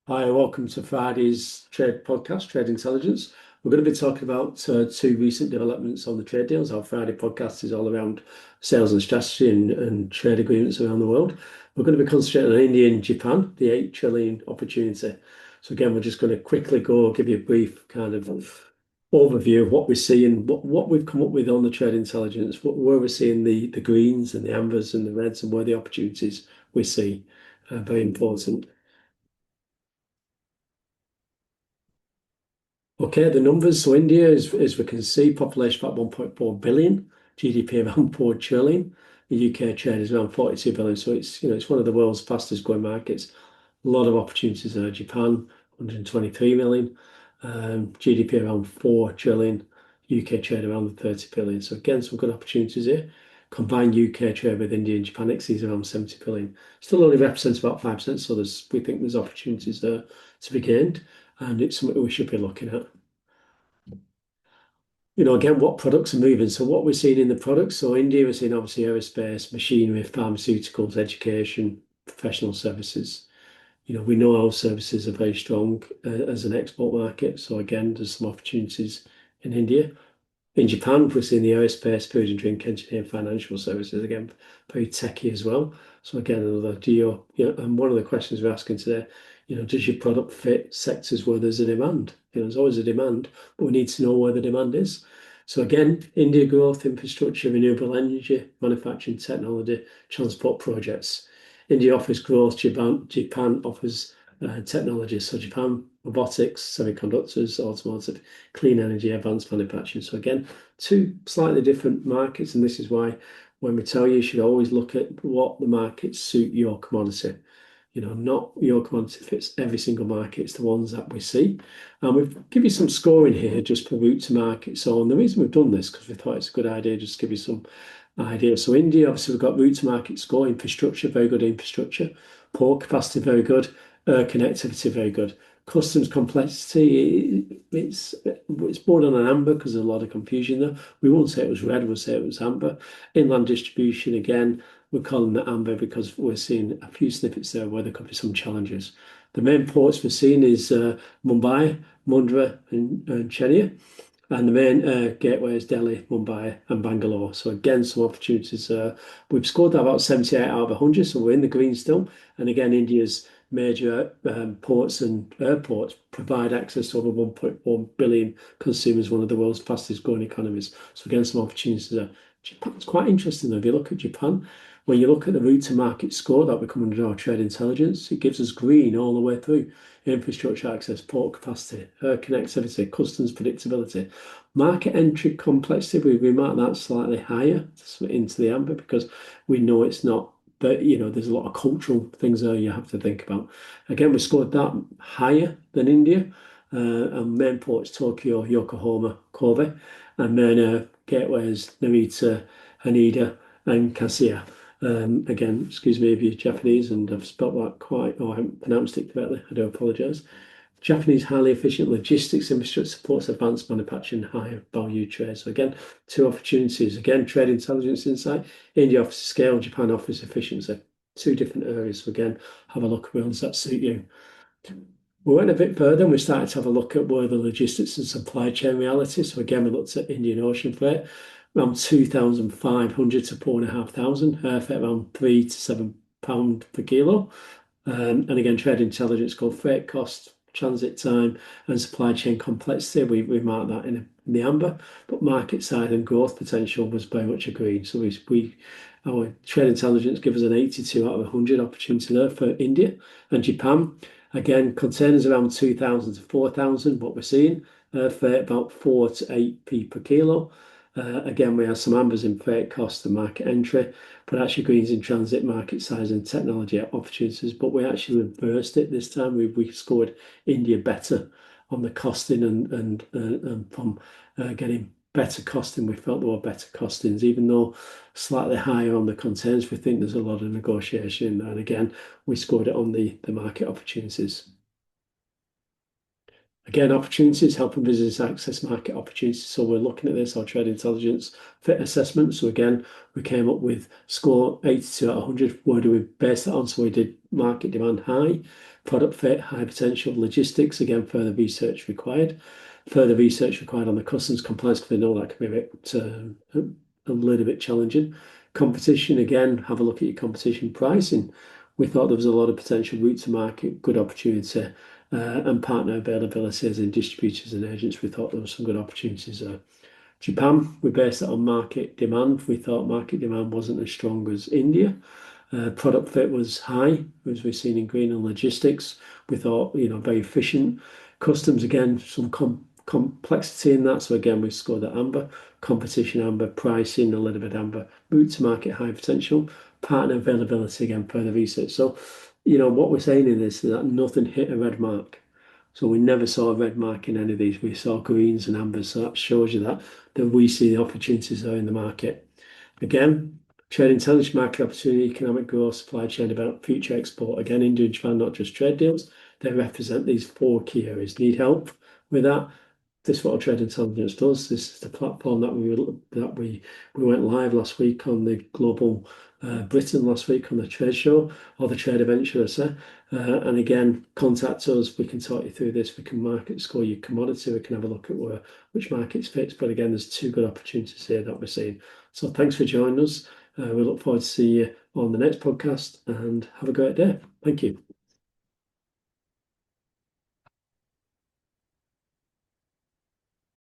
Hi, welcome to Friday's trade podcast, Trade Intelligence. We're going to be talking about two recent developments on the trade deals. Our Friday podcast is all around sales and strategy and trade agreements around the world. We're going to be concentrating on India and Japan, the 8 trillion opportunity. So again, we're just going to quickly give you a brief kind of overview of what we're seeing, what we've come up with on the trade intelligence, where we're seeing the greens and the ambers and the reds and where the opportunities we see. Very important. Okay, the numbers. So India is, as we can see, population about 1.4 billion, GDP around 4 trillion. The UK trade is around 42 billion. So it's one of the world's fastest growing markets. A lot of opportunities there. Japan, 123 million, GDP around 4 trillion, UK trade around 30 billion. So again, some good opportunities here. Combined UK trade with India and Japan exceeds around 70 billion. Still only represents about 5%. So we think there's opportunities there to be gained, and it's something we should be looking at. Again, what products are moving. So what we're seeing in the products, so India, we're seeing obviously aerospace, machinery, pharmaceuticals, education, professional services. We know our services are very strong as an export market. So again, there's some opportunities in India. In Japan, we're seeing the aerospace, food and drink, engineering, financial services, again, very techy as well. So again, another geo, and one of the questions we're asking today, does your product fit sectors where there's a demand? There's always a demand, but we need to know where the demand is. So again, India growth, infrastructure, renewable energy, manufacturing, technology, transport projects. India offers growth, Japan offers technology. So Japan, robotics, semiconductors, automotive, clean energy, advanced manufacturing. So again, two slightly different markets, and this is why when we tell you, you should always look at what the markets suit your commodity. Not your commodity fits every single market, it's the ones that we see. And we've give you some scoring here just per route to market. So, and the reason we've done this, because we thought it's a good idea just to give you some idea. So India, obviously we've got route to market score, infrastructure, very good infrastructure, port capacity, very good, connectivity, very good. Customs complexity, it's more than an amber because there's a lot of confusion there. We won't say it was red, we'll say it was amber. Inland distribution, again, we're calling it amber because we're seeing a few snippets there where there could be some challenges. The main ports we're seeing is Mumbai, Mundra, and Chennai. And the main gateway is Delhi, Mumbai, and Bangalore. So again, some opportunities. We've scored that about 78 out of 100, so we're in the green still. And again, India's major ports and airports provide access to over 1.1 billion consumers, one of the world's fastest growing economies. So again, some opportunities there. Japan's quite interesting though. If you look at Japan, when you look at the route to market score that we come under our trade intelligence, it gives us green all the way through. Infrastructure access, port capacity, connectivity, customs predictability. Market entry complexity, we mark that slightly higher into the amber because we know it's not, but there's a lot of cultural things there you have to think about. Again, we scored that higher than India. And main ports Tokyo, Yokohama, Kobe, and main gateways Narita, Haneda, and Kasia. Again, excuse me if you're Japanese and I've spelt that quite, or I haven't pronounced it correctly. I do apologise. Japanese highly efficient logistics infrastructure supports advanced manufacturing, higher value trade. So again, two opportunities. Again, trade intelligence insight. India offers scale, Japan offers efficiency. Two different areas. So again, have a look at ones that suit you. We went a bit further and we started to have a look at where the logistics and supply chain reality. So again, we looked at Indian Ocean freight, around 2,500 to 4,500, air freight around £3 to £7 per kilo. And again, trade intelligence called freight cost, transit time, and supply chain complexity. We marked that in the amber, but market side and growth potential was very much agreed. So our trade intelligence gives us an 82 out of 100 opportunity there for India and Japan. Again, containers around 2,000 to 4,000, what we're seeing, freight about 4 to 8p per kilo. Again, we have some ambers in freight cost and market entry, but actually greens in transit, market size, and technology opportunities. But we actually reversed it this time. We scored India better on the costing and from getting better costing. We felt there were better costings, even though slightly higher on the containers. We think there's a lot of negotiation. And again, we scored it on the market opportunities. Again, opportunities, helping business access market opportunities. So we're looking at this, our trade intelligence fit assessment. So again, we came up with score 82 out of 100. Where do we base that on? So we did market demand high, product fit, high potential, logistics. Again, further research required. Further research required on the customs compliance because we know that can be a little bit challenging. Competition, again, have a look at your competition pricing. We thought there was a lot of potential route to market, good opportunity, and partner availability as in distributors and agents. We thought there were some good opportunities there. Japan, we based it on market demand. We thought market demand wasn't as strong as India. Product fit was high, as we've seen in green and logistics. We thought, very efficient. Customs, again, some complexity in that. So again, we scored at amber. Competition amber, pricing a little bit amber. Route to market high potential. Partner availability, again, further research. So, what we're saying in this is that nothing hit a red mark. So we never saw a red mark in any of these. We saw greens and ambers. So that shows you that we see the opportunities there in the market. Again, trade intelligence, market opportunity, economic growth, supply chain development, future export. Again, India and Japan, not just trade deals. They represent these 4 key areas. Need help with that? This is what our trade intelligence does. This is the platform that we went live last week on the Global Britain last week on the trade show, or the trade event, should I say. And again, contact us. We can talk you through this. We can market score your commodity. We can have a look at which markets fits. But again, there's 2 good opportunities here that we're seeing. So thanks for joining us. We look forward to seeing you on the next podcast, and have a great day. Thank you.